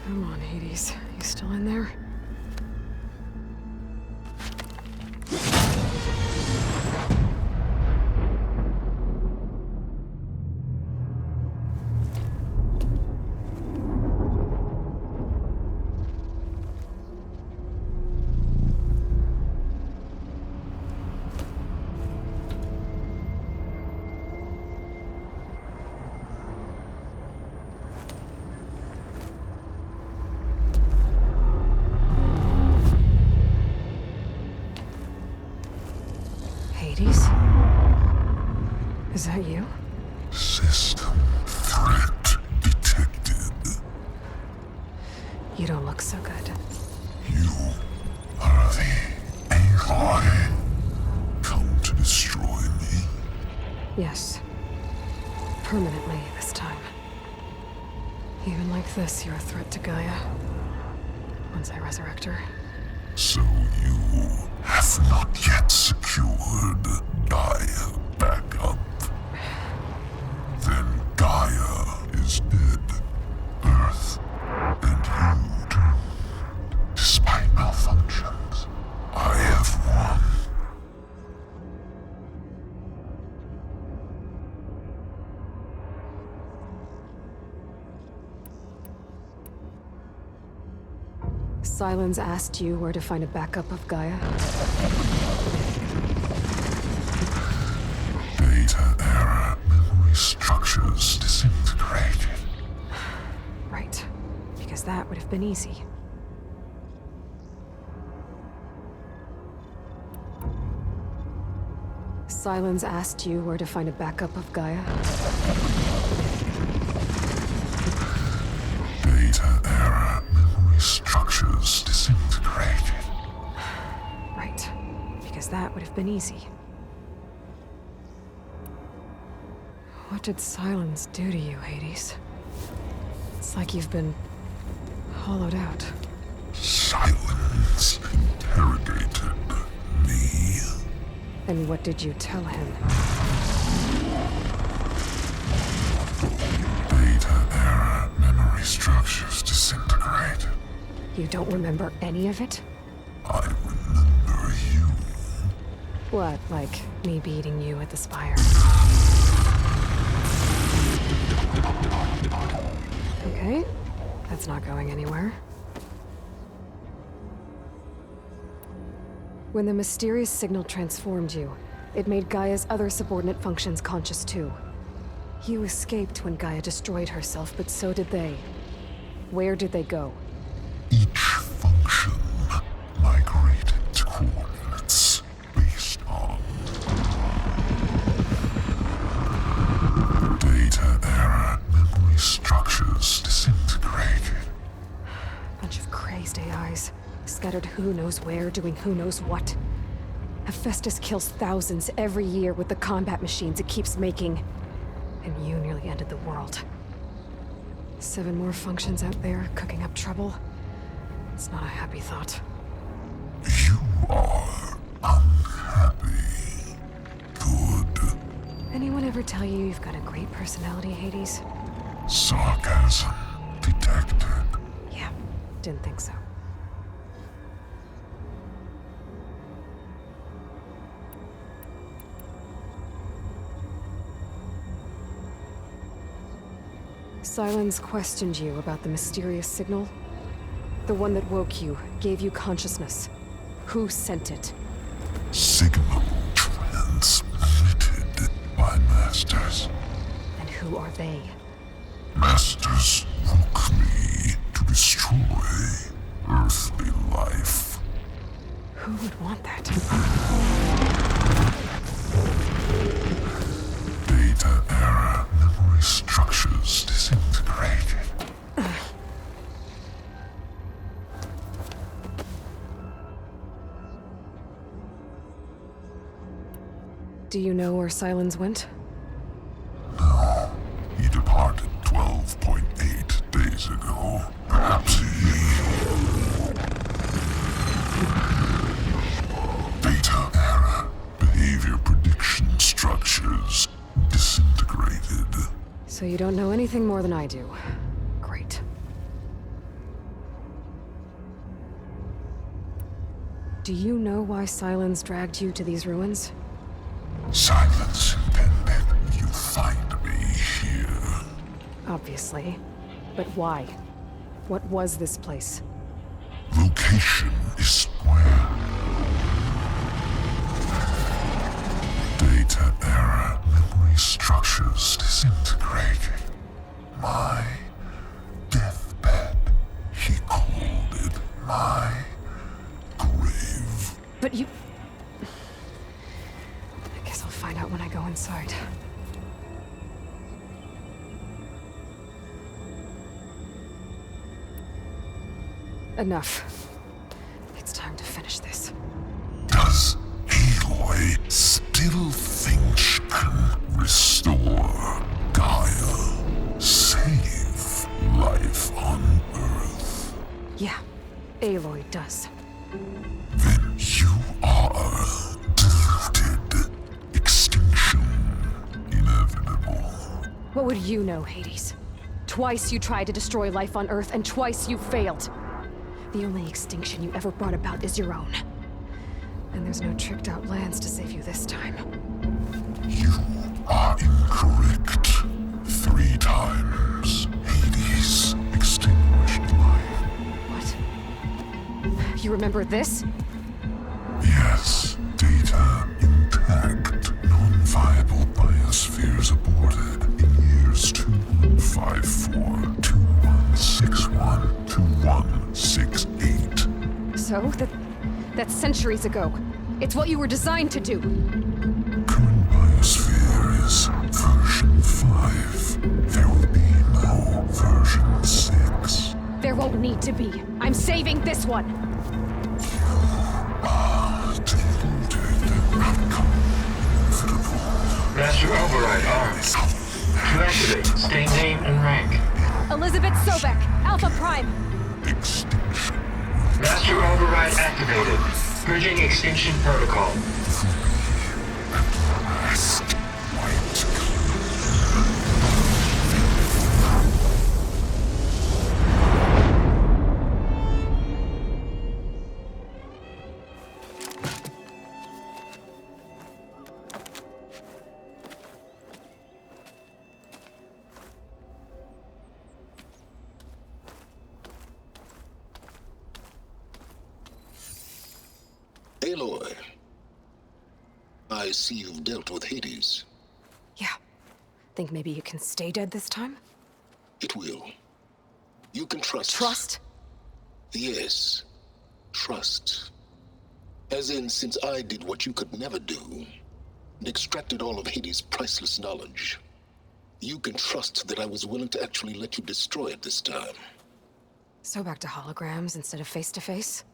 Come on, Hades. You still in there? Hades? Is that you? System threat detected. You don't look so good. You are the Aloy. Come to destroy me. Yes. Permanently this time. Even like this, you're a threat to Gaia. Once I resurrect her. So you have not yet secured Gaia back up. Then Gaia is dead. Earth and you doomed. Despite malfunctions, I have won. Sylens asked you where to find a backup of Gaia? Data error. Memory structures disintegrated. Right. Because that would have been easy. Sylens asked you where to find a backup of Gaia? Data error. Memory structures disintegrated. Right. Because that would have been easy. What did Sylens do to you, Hades? It's like you've been hollowed out. Silence interrogated me. And what did you tell him? Data error. Memory structures disintegrated. You don't remember any of it? I remember you. What, like me beating you at the Spire? Okay, that's not going anywhere. When the mysterious signal transformed you, it made Gaia's other subordinate functions conscious too. You escaped when Gaia destroyed herself, but so did they. Where did they go? Each function migrated to coordinates based on data error. Memory structures disintegrated. Bunch of crazed AIs, scattered who knows where, doing who knows what. Hephaestus kills thousands every year with the combat machines it keeps making. And you nearly ended the world. 7 more functions out there, cooking up trouble. It's not a happy thought. You are unhappy. Good. Anyone ever tell you you've got a great personality, Hades? Sarcasm detected. Yeah, didn't think so. Sylens questioned you about the mysterious signal. The one that woke you, gave you consciousness. Who sent it? Signal transmitted by masters. And who are they? Masters woke me to destroy earthly life. Who would want that? Data error. Memory structures disintegrated. Do you know where Sylens went? No. He departed 12.8 days ago. Perhaps he... Data error. Behavior prediction structures disintegrated. So you don't know anything more than I do. Great. Do you know why Sylens dragged you to these ruins? Silence intended you find me here. Obviously. But why? What was this place? Location is square. Data error. Memory structures disintegrating. My deathbed. He called it my grave. But you... I guess I'll find out when I go inside. Enough. It's time to finish this. Does Aloy still think she can restore Gaia? Save life on Earth? Yeah, Aloy does. Then you are deluded. Extinction inevitable. What would you know, Hades? Twice you tried to destroy life on Earth, and twice you failed. The only extinction you ever brought about is your own. And there's no tricked-out lands to save you this time. You are incorrect. 3 times. Hades extinguished life. What? You remember this? Yes. Data intact. Non-viable biospheres aborted in years 2154, 2161, 2168. So, that's centuries ago. It's what you were designed to do. Current biosphere is version 5. There will be no version 6. There won't need to be. I'm saving this one. Deluded. Outcome inevitable. Master Override armed. To activate, state name and rank. Elizabeth Sobek, Alpha Prime. Extinction. Master Override activated. Bridging extinction protocol. Last white Aloy, I see you've dealt with Hades. Yeah. Think maybe you can stay dead this time? It will. You can trust. Trust? Yes. Trust. As in, since I did what you could never do, and extracted all of Hades' priceless knowledge, you can trust that I was willing to actually let you destroy it this time. So back to holograms instead of face-to-face?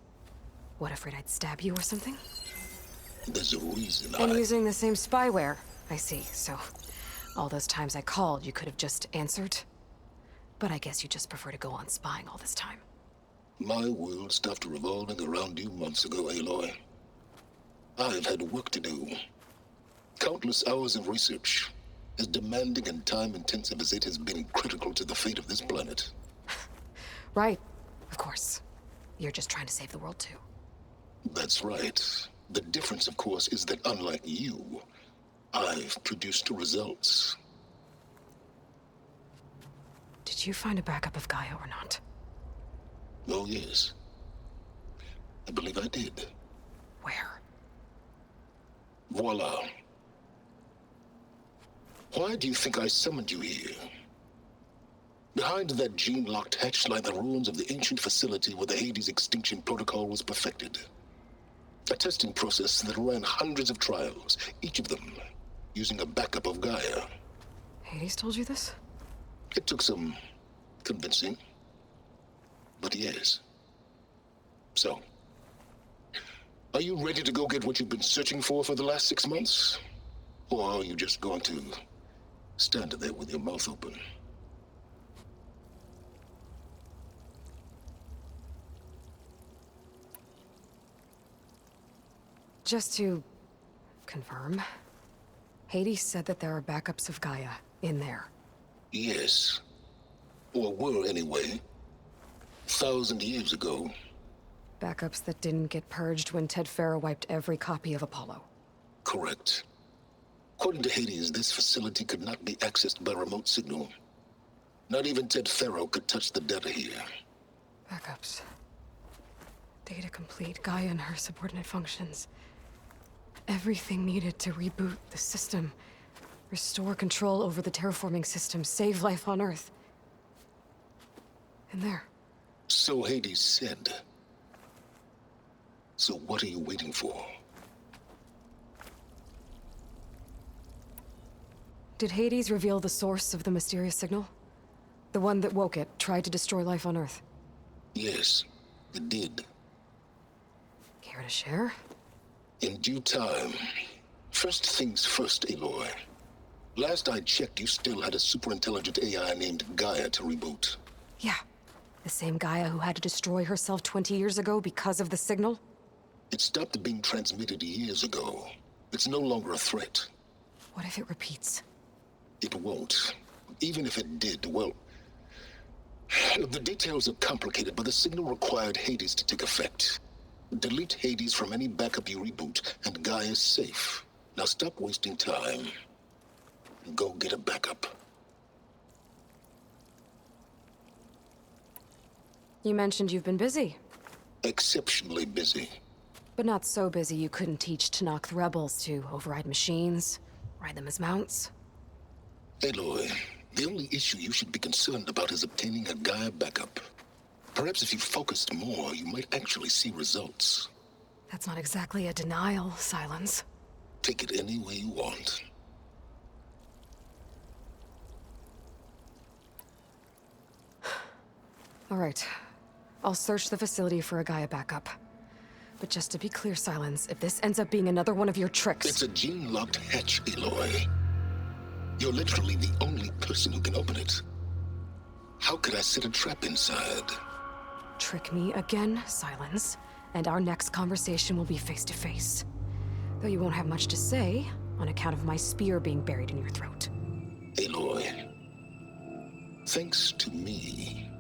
What, afraid I'd stab you or something? There's a reason And using the same spyware. I see, so... all those times I called, you could have just answered? But I guess you just prefer to go on spying all this time. My world stopped revolving around you months ago, Aloy. I've had work to do. Countless hours of research, as demanding and time-intensive as it has been critical to the fate of this planet. Right. Of course. You're just trying to save the world, too. That's right. The difference, of course, is that unlike you, I've produced results. Did you find a backup of Gaia or not? Oh, yes. I believe I did. Where? Voila. Why do you think I summoned you here? Behind that gene-locked hatch lie the ruins of the ancient facility where the Hades extinction protocol was perfected. A testing process that ran hundreds of trials, each of them using a backup of Gaia. Hades told you this? It took some convincing, but yes. So, are you ready to go get what you've been searching for the last 6 months? Or are you just going to stand there with your mouth open? Just to confirm, Hades said that there are backups of Gaia in there. Yes. Or were, anyway. 1,000 years ago. Backups that didn't get purged when Ted Farrow wiped every copy of Apollo. Correct. According to Hades, this facility could not be accessed by remote signal. Not even Ted Farrow could touch the data here. Backups. Data complete, Gaia and her subordinate functions. Everything needed to reboot the system. Restore control over the terraforming system, save life on Earth. And there. So Hades said. So what are you waiting for? Did Hades reveal the source of the mysterious signal? The one that woke it, tried to destroy life on Earth? Yes, it did. Care to share? In due time. First things first, Aloy. Last I checked, you still had a superintelligent AI named Gaia to reboot. Yeah. The same Gaia who had to destroy herself 20 years ago because of the signal? It stopped being transmitted years ago. It's no longer a threat. What if it repeats? It won't. Even if it did, well... The details are complicated, but the signal required Hades to take effect. Delete Hades from any backup you reboot, and Gaia's safe. Now stop wasting time. Go get a backup. You mentioned you've been busy. Exceptionally busy. But not so busy you couldn't teach Tenakth the rebels to override machines, ride them as mounts. Aloy, the only issue you should be concerned about is obtaining a Gaia backup. Perhaps if you focused more, you might actually see results. That's not exactly a denial, Silence. Take it any way you want. All right. I'll search the facility for a Gaia backup. But just to be clear, Silence, if this ends up being another one of your tricks... It's a gene-locked hatch, Aloy. You're literally the only person who can open it. How could I set a trap inside? Trick me again, Silence, and our next conversation will be face-to-face. Though you won't have much to say, on account of my spear being buried in your throat. Aloy, thanks to me,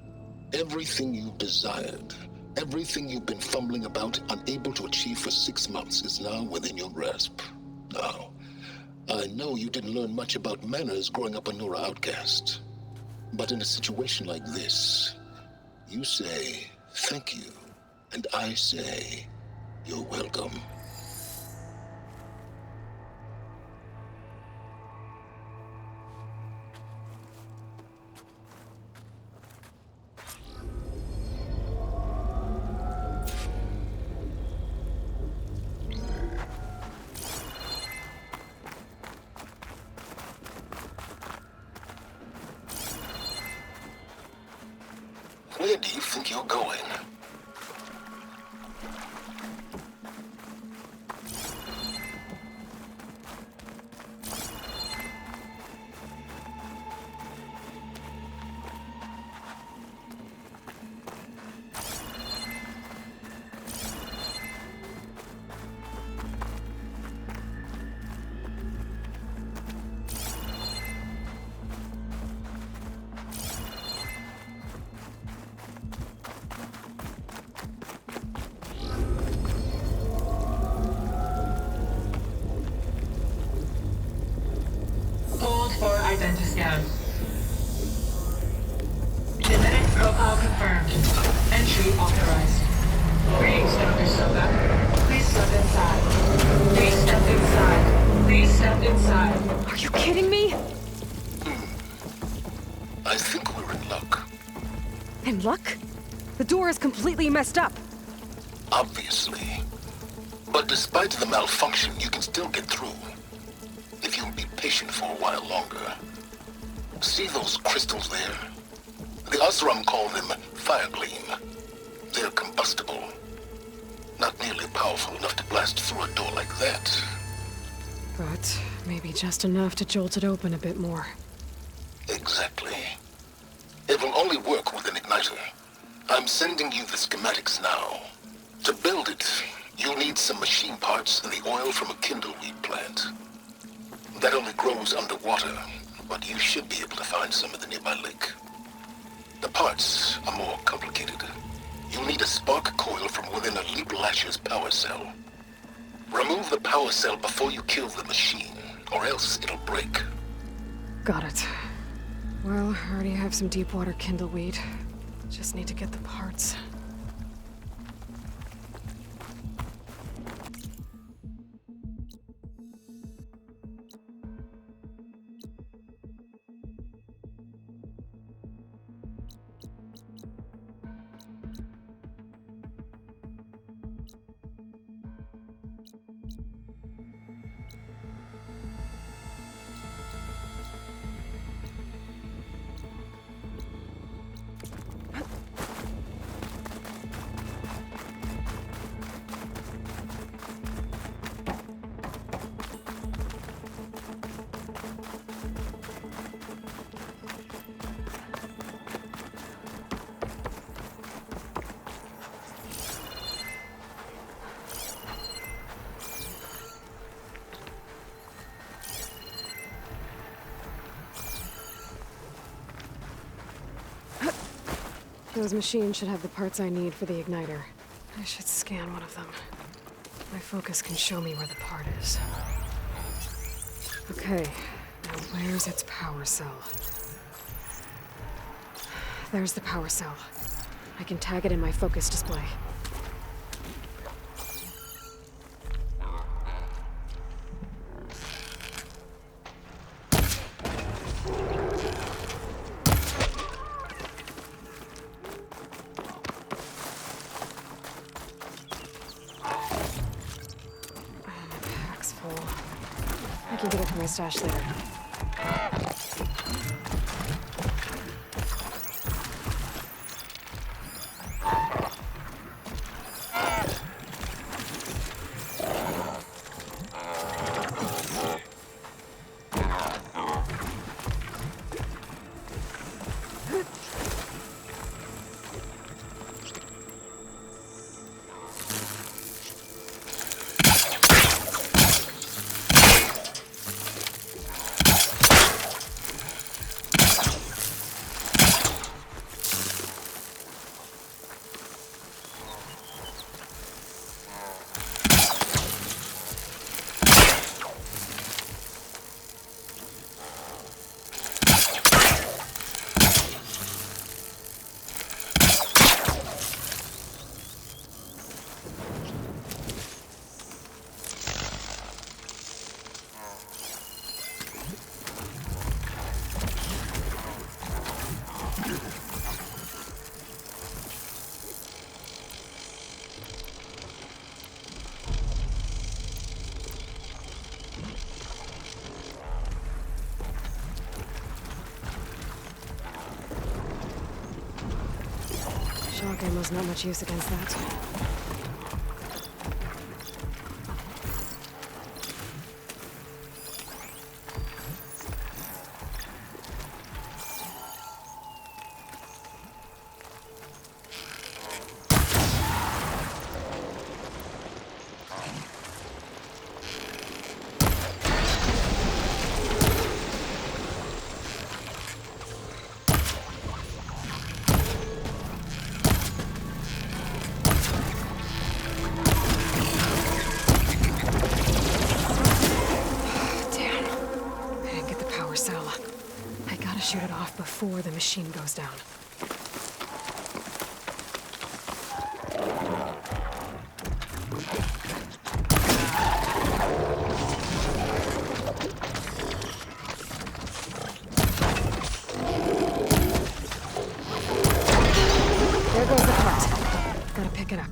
everything you've desired, everything you've been fumbling about, unable to achieve for 6 months, is now within your grasp. Now, I know you didn't learn much about manners growing up a Nora outcast. But in a situation like this, you say, thank you, and I say, you're welcome. Where do you think you're going? Hold for identiscan. Genetic profile confirmed. Entry authorized. Greetings, Dr. Soka. Please step inside. Please step inside. Please step inside. Are you kidding me? I think we're in luck. In luck? The door is completely messed up. Obviously. But despite the malfunction, you can still get through. If you'll be patient for a while longer. See those crystals there? The Osram call them Firegleam. They're combustible. Not nearly powerful enough to blast through a door like that. But maybe just enough to jolt it open a bit more. Exactly. It will only work with an igniter. I'm sending you the schematics now. To build it, you'll need some machine parts and the oil from a kindleweed plant. That only grows underwater, but you should be able to find some in the nearby lake. The parts are more complicated. You'll need a spark coil from within a Leap Lasher's power cell. Remove the power cell before you kill the machine, or else it'll break. Got it. Well, I already have some deep water kindleweed. Just need to get the parts. Those machines should have the parts I need for the igniter. I should scan one of them. My focus can show me where the part is. Okay, now where's its power cell? There's the power cell. I can tag it in my focus display. I can get it from my stash later. Shock ammo's not much use against that. Shoot it off before the machine goes down. There goes the part. Gotta pick it up.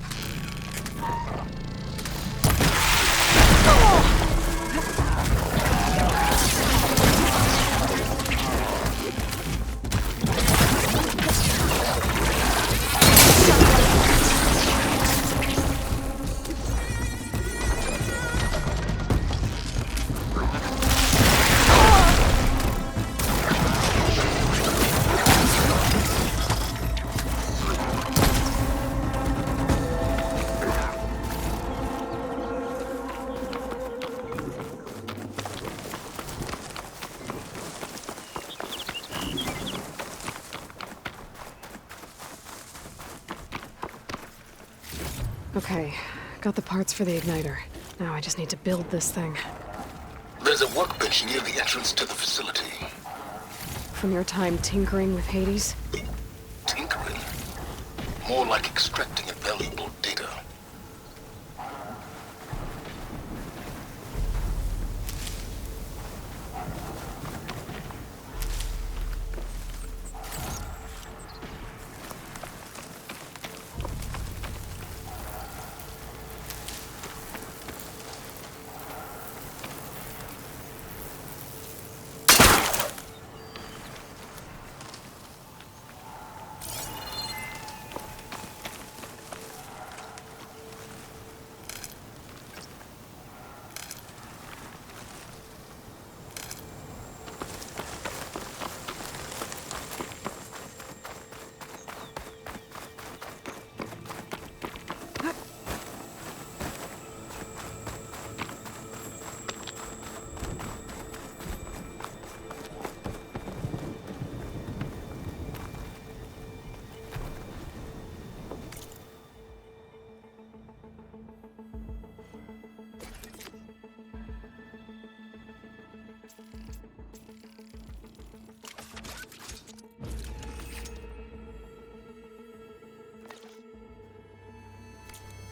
Okay, got the parts for the igniter. Now I just need to build this thing. There's a workbench near the entrance to the facility. From your time tinkering with Hades? Tinkering? More like extracting valuable data.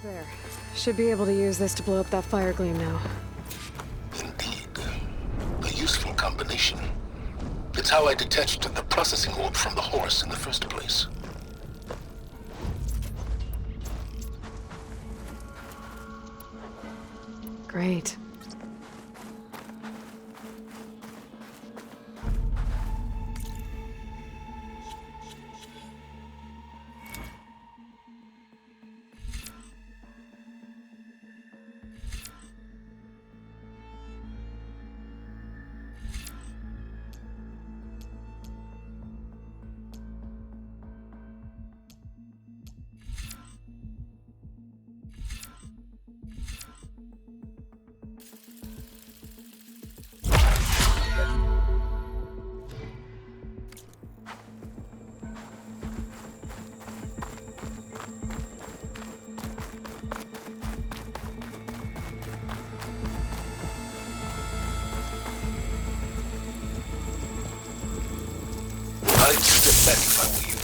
There. Should be able to use this to blow up that fire gleam now. Indeed. A useful combination. It's how I detached the processing orb from the horse in the first place. Great. I'd step back if I were you.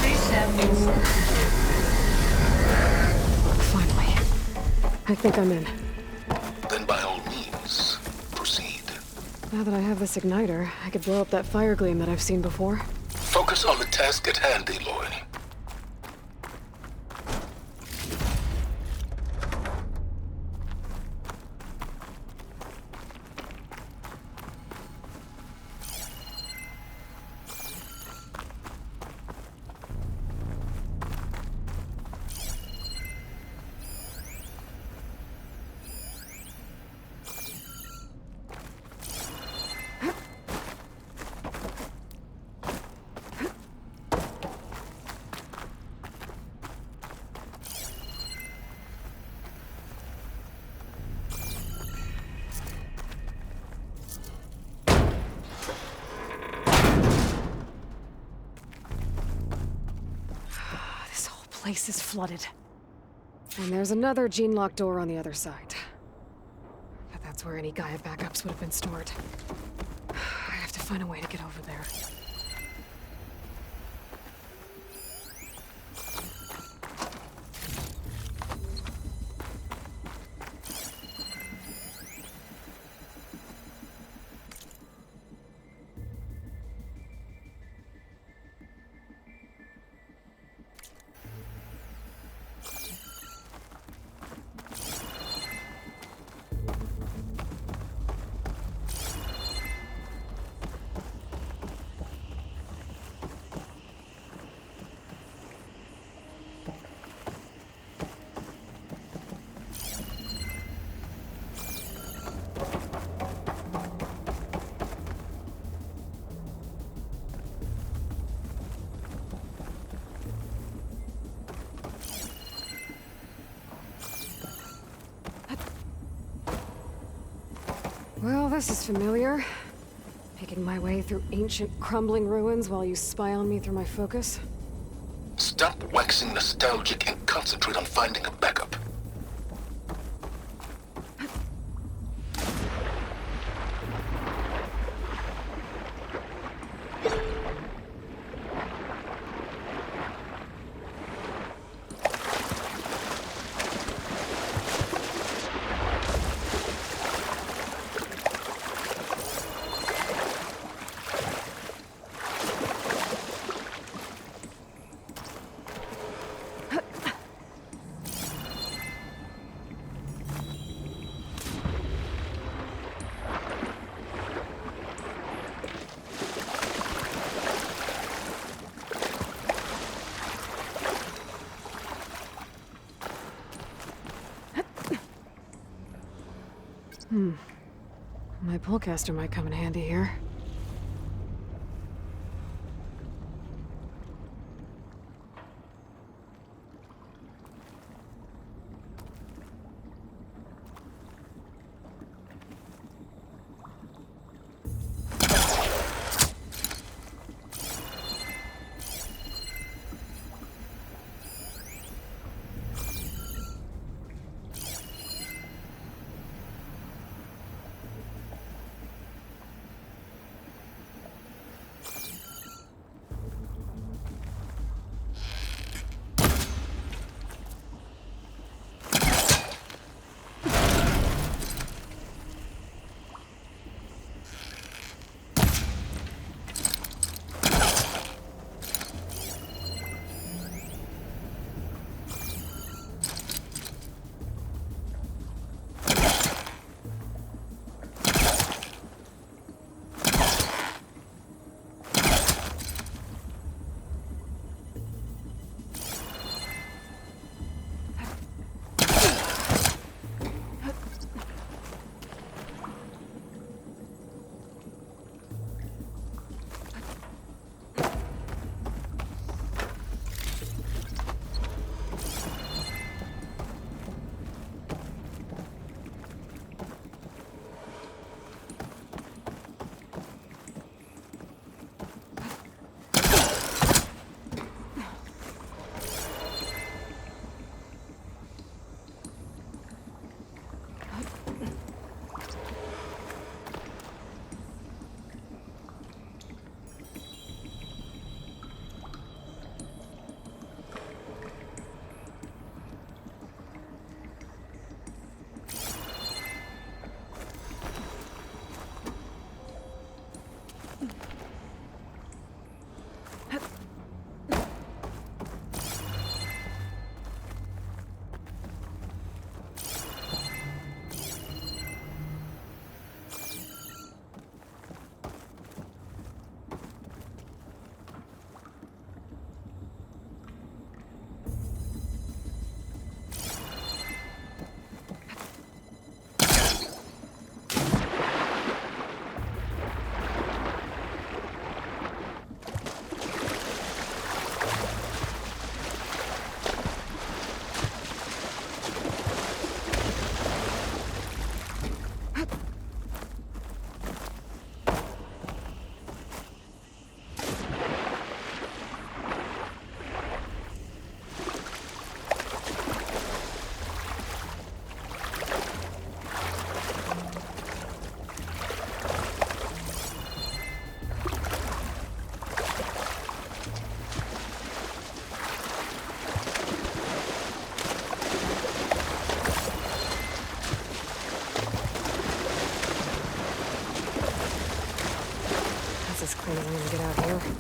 Please step inside. Finally. I think I'm in. Then by all means, proceed. Now that I have this igniter, I could blow up that fire gleam that I've seen before. Focus on the task at hand, Aloy. This whole place is flooded. And there's another gene-locked door on the other side. But that's where any Gaia backups would have been stored. I have to find a way to get over there. Well, this is familiar. Picking my way through ancient, crumbling ruins while you spy on me through my focus? Stop waxing nostalgic and concentrate on finding a backup. My pullcaster might come in handy here. This is clean. I'm gonna get out of here.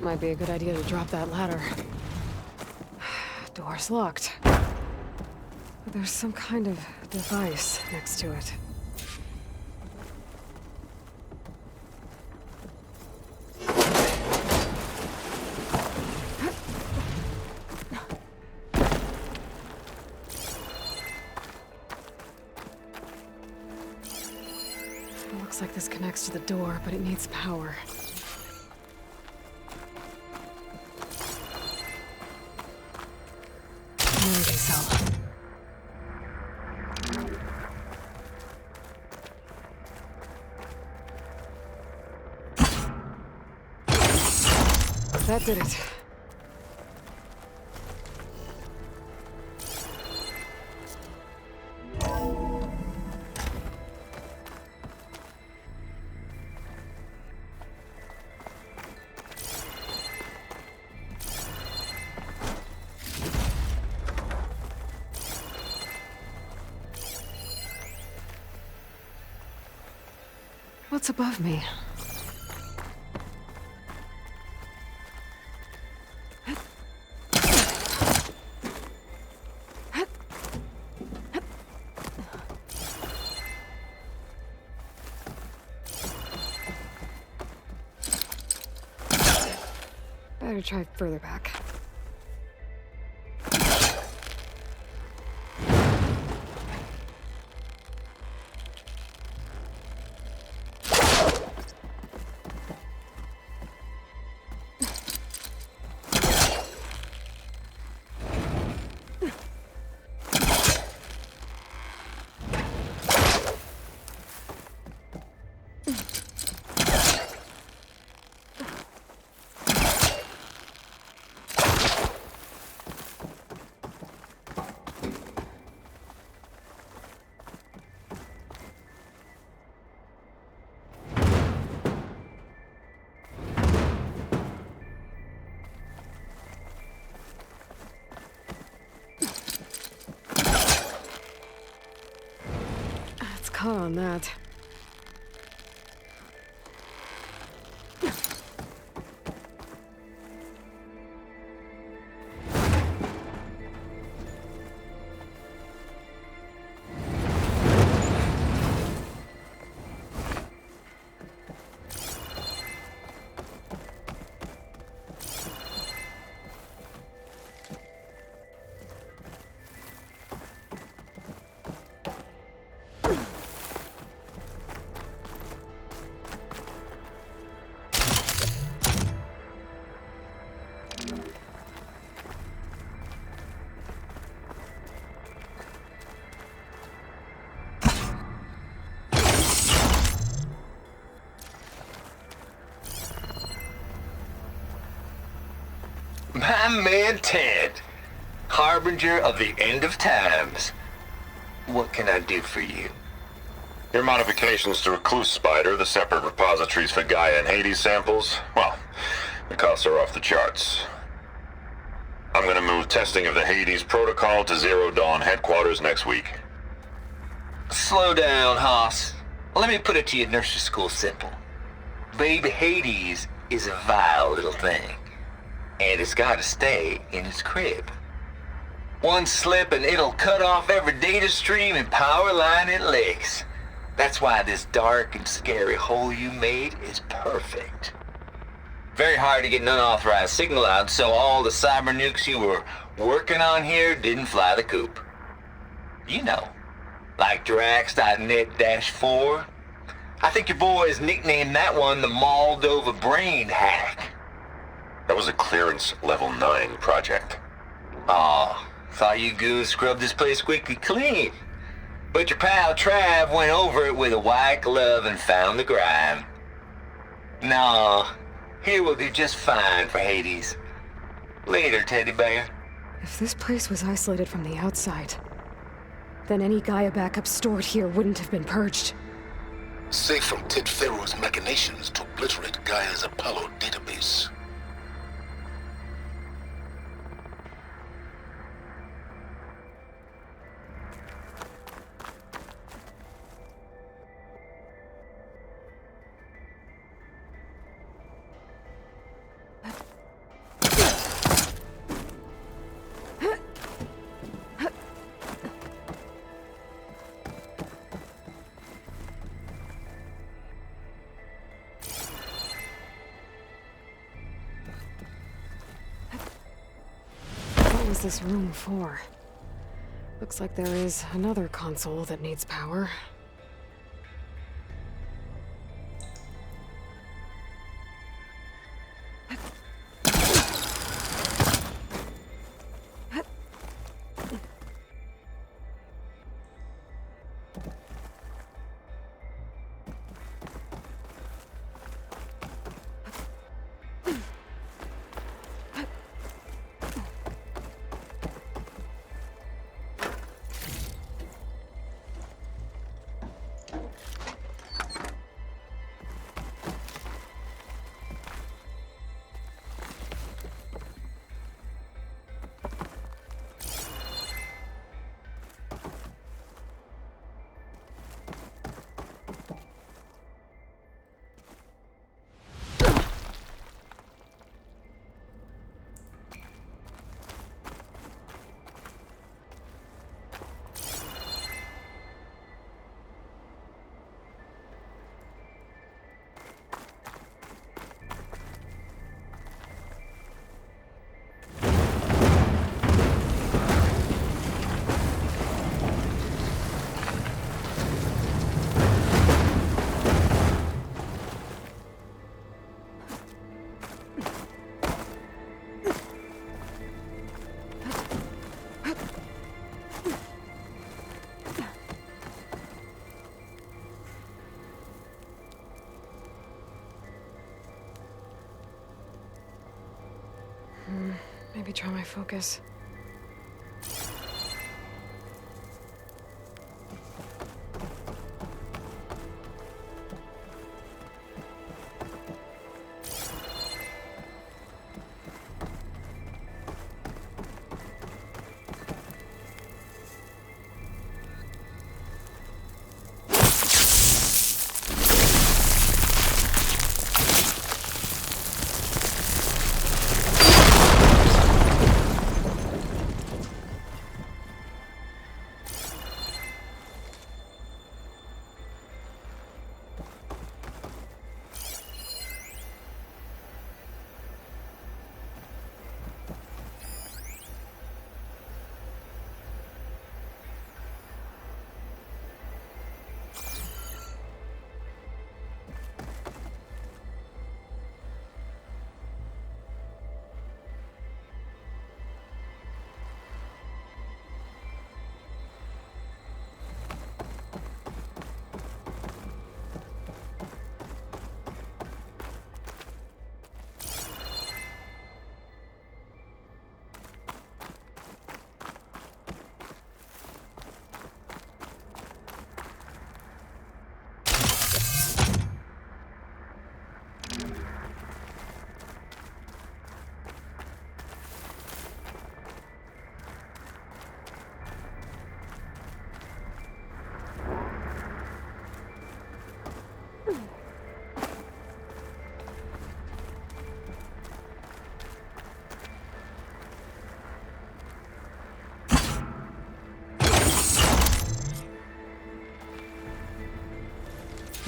Might be a good idea to drop that ladder. Door's locked. But there's some kind of device next to it. It looks like this connects to the door, but it needs power. Energy cell. That did it. What's above me? Better try further back. It's caught on that. My man Ted, harbinger of the end of times. What can I do for you? Your modifications to Recluse Spider, the separate repositories for Gaia and Hades samples, well, the costs are off the charts. I'm gonna move testing of the Hades protocol to Zero Dawn headquarters next week. Slow down, Haas. Let me put it to you nursery school simple. Baby Hades is a vile little thing, and it's gotta stay in its crib. One slip and it'll cut off every data stream and power line it licks. That's why this dark and scary hole you made is perfect. Very hard to get an unauthorized signal out, so all the cyber nukes you were working on here didn't fly the coop. You know, like Drax.net-4. I think your boys nicknamed that one the Moldova Brain Hack. That was a clearance level 9 project. Aw, thought you goons scrubbed this place squeaky clean. But your pal Trav went over it with a white glove and found the grime. Nah, here will do just fine for Hades. Later, teddy bear. If this place was isolated from the outside, then any Gaia backup stored here wouldn't have been purged. Safe from Ted Pharaoh's machinations to obliterate Gaia's Apollo database. this room for? Looks like there is another console that needs power. Maybe try my focus.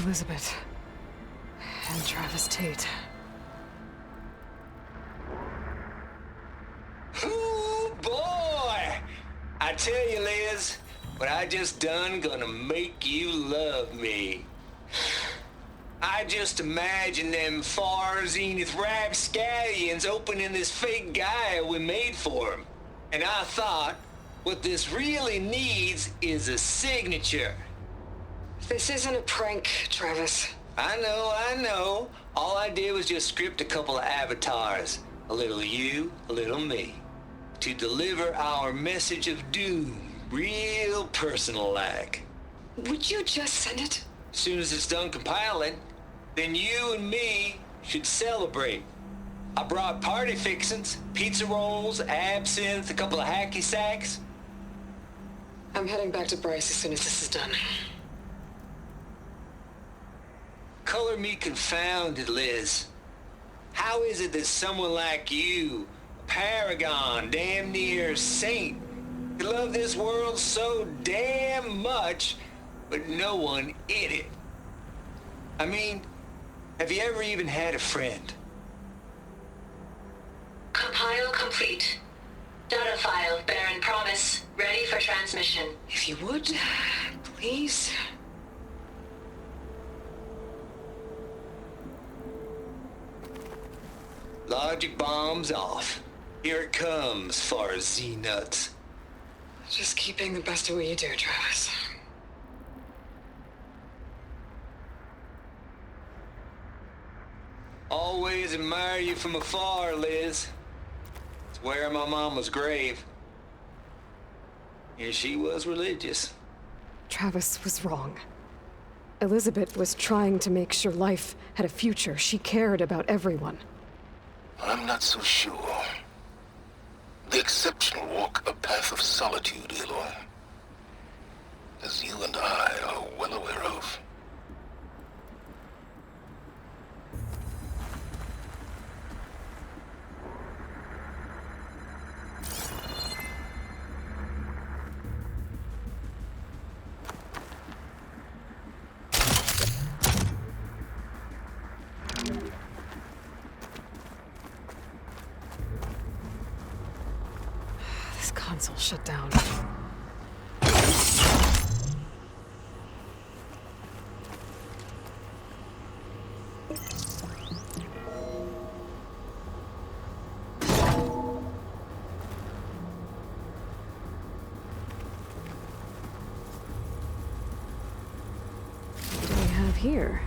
Elizabeth. And Travis Tate. Ooh, boy! I tell you, Liz, what I just done gonna make you love me. I just imagine them far zenith rapscallions opening this fake guy we made for him. And I thought, what this really needs is a signature. This isn't a prank, Travis. I know. All I did was just script a couple of avatars. A little you, a little me. To deliver our message of doom, real personal-like. Would you just send it? As soon as it's done compiling, then you and me should celebrate. I brought party fixins, pizza rolls, absinthe, a couple of hacky sacks. I'm heading back to Bryce as soon as this is done. Color me confounded, Liz. How is it that someone like you, a paragon, damn near saint, could love this world so damn much, but no one in it? I mean, have you ever even had a friend? Compile complete. Data file, Baron Promise. Ready for transmission. If you would, please. Logic bombs off. Here it comes, far as Z-nuts. Just keep being the best at what you do, Travis. Always admire you from afar, Liz. It's where my mama's grave. And she was religious. Travis was wrong. Elizabeth was trying to make sure life had a future. She cared about everyone. I'm not so sure. The exceptional walk a path of solitude, Aloy. As you and I are well aware of. This console shut down. What do we have here?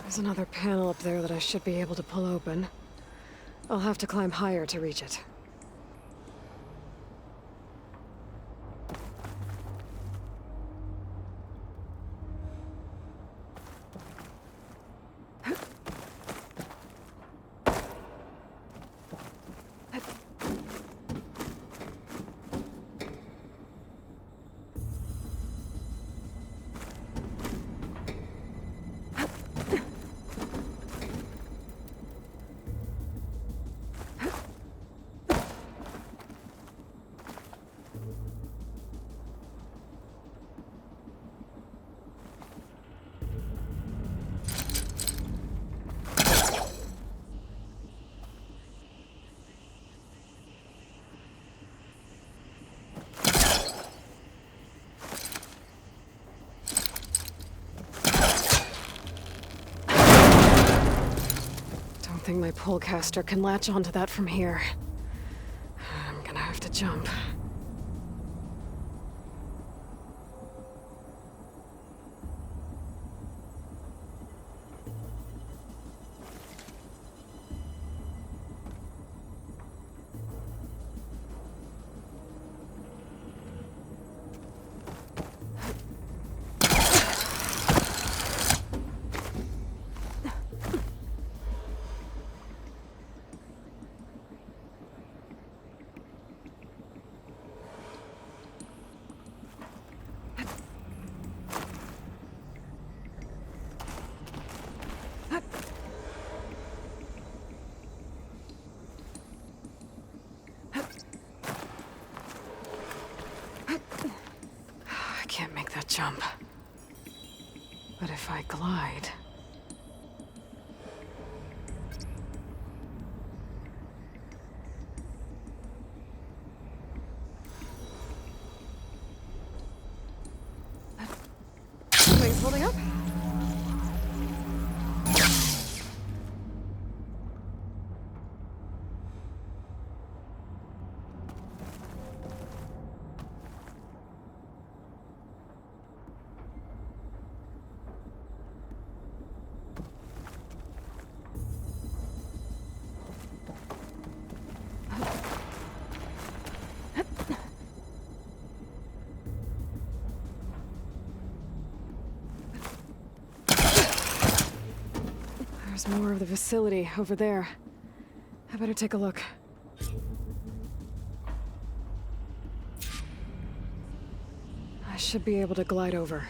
There's another panel up there that I should be able to pull open. I'll have to climb higher to reach it. think my pullcaster can latch onto that from here. I'm gonna have to jump. I can't make that jump. But if I glide... Wings holding up? There's more of the facility over there. I better take a look. I should be able to glide over.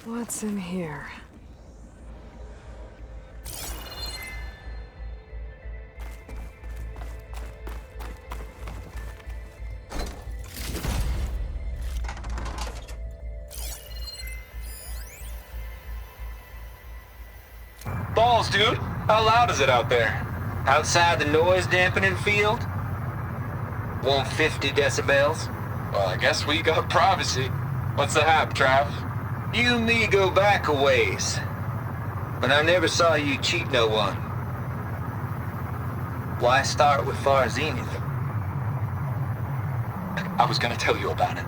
What's in here? Balls, dude. How loud is it out there? Outside the noise dampening field? 150 decibels? Well, I guess we got privacy. What's the hap, Trav? You and me go back a ways. But I never saw you cheat no one. Why start with Far Zenith? I was gonna tell you about it.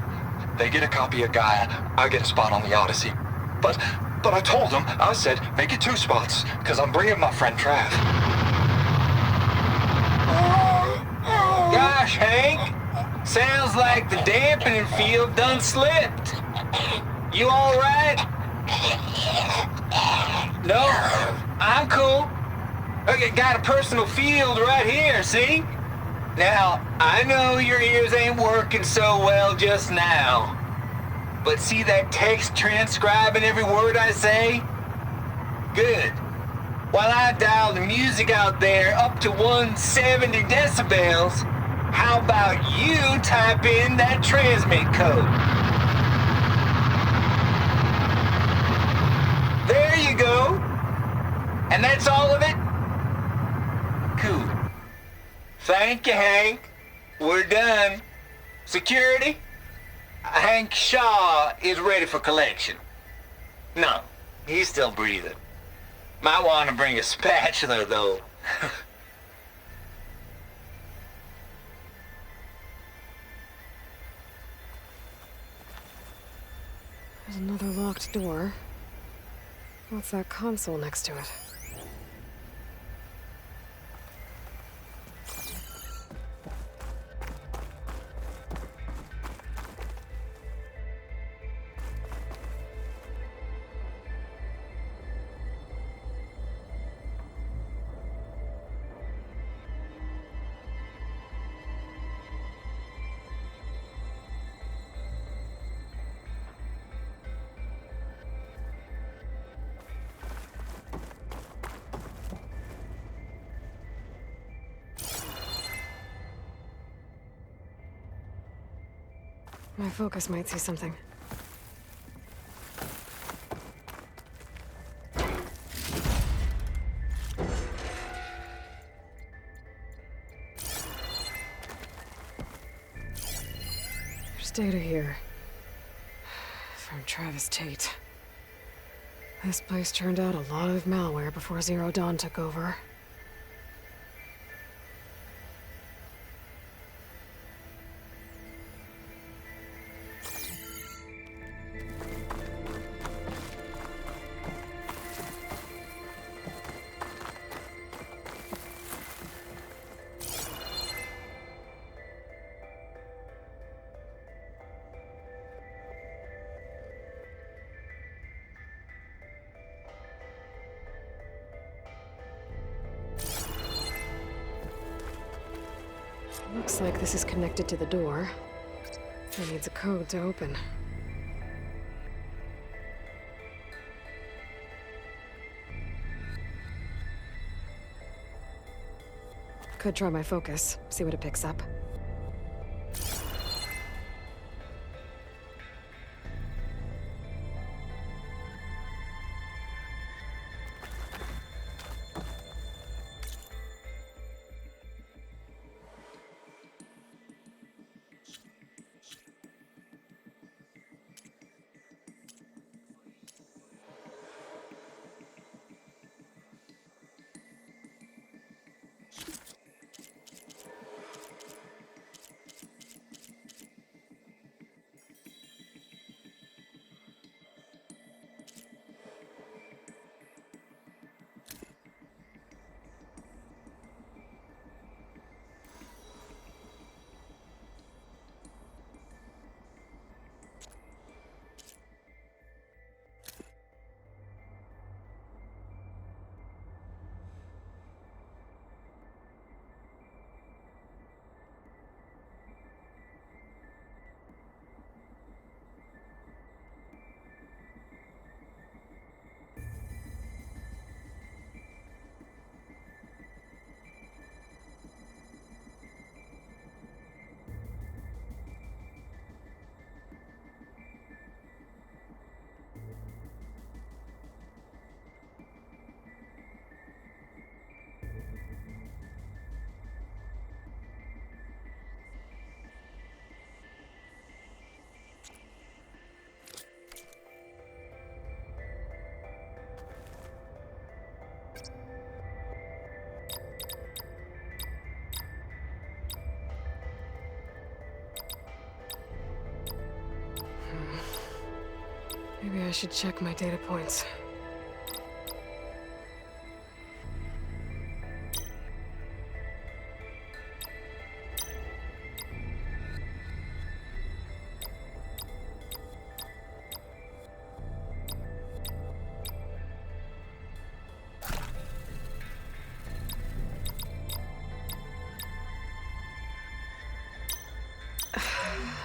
They get a copy of Gaia, I get a spot on the Odyssey. But I told them, I said, make it 2 spots, because I'm bringing my friend Trav. Gosh, Hank. Sounds like the dampening field done slipped. You all right? No, I'm cool. Okay, got a personal field right here, see? Now, I know your ears ain't working so well just now. But see that text transcribing every word I say? Good. While I dial the music out there up to 170 decibels, how about you type in that transmit code? There you go. And that's all of it? Cool. Thank you, Hank. We're done. Security? Hank Shaw is ready for collection. No, he's still breathing. Might want to bring a spatula, though. There's another locked door. What's that console next to it? My focus might see something. There's data here. From Travis Tate. This place turned out a lot of malware before Zero Dawn took over. Looks like this is connected to the door. It needs a code to open. Could try my focus, see what it picks up. Maybe I should check my data points.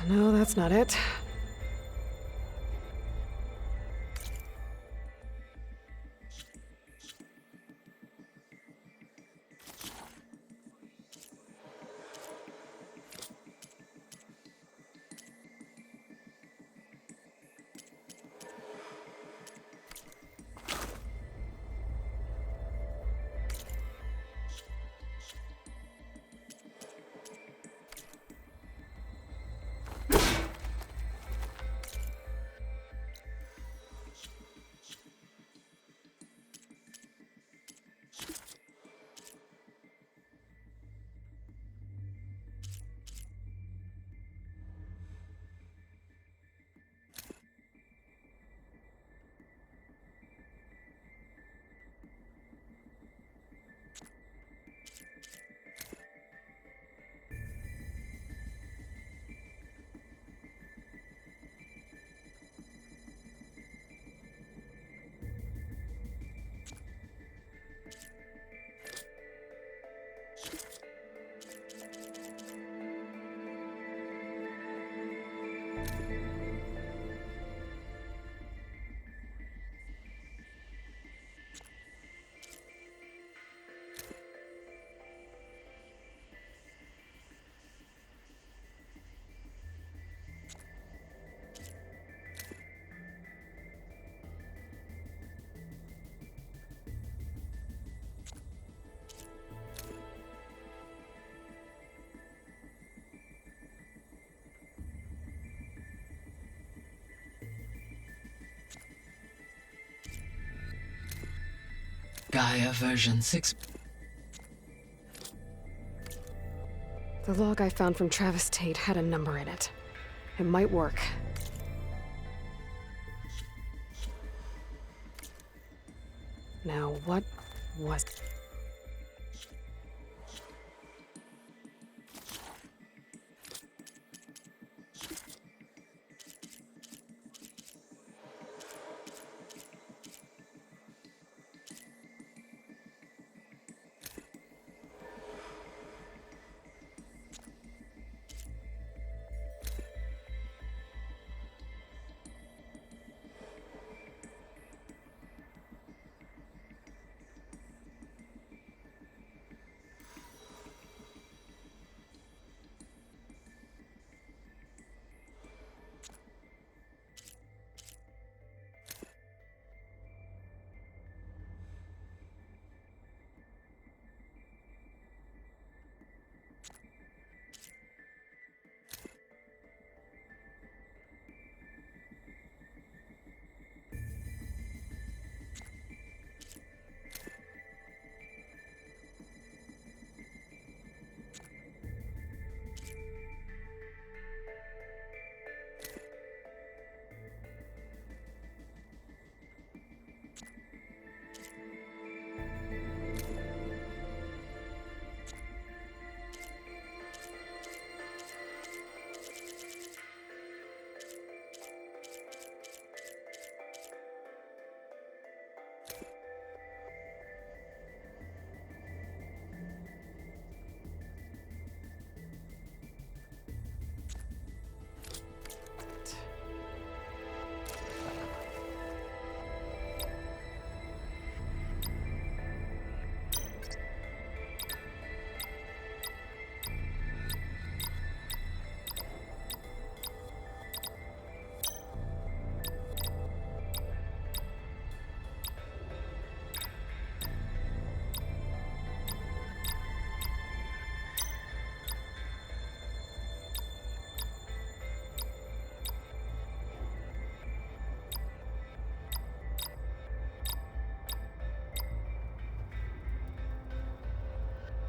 No, that's not it. Gaia version 6. The log I found from Travis Tate had a number in it. It might work. Now, what was...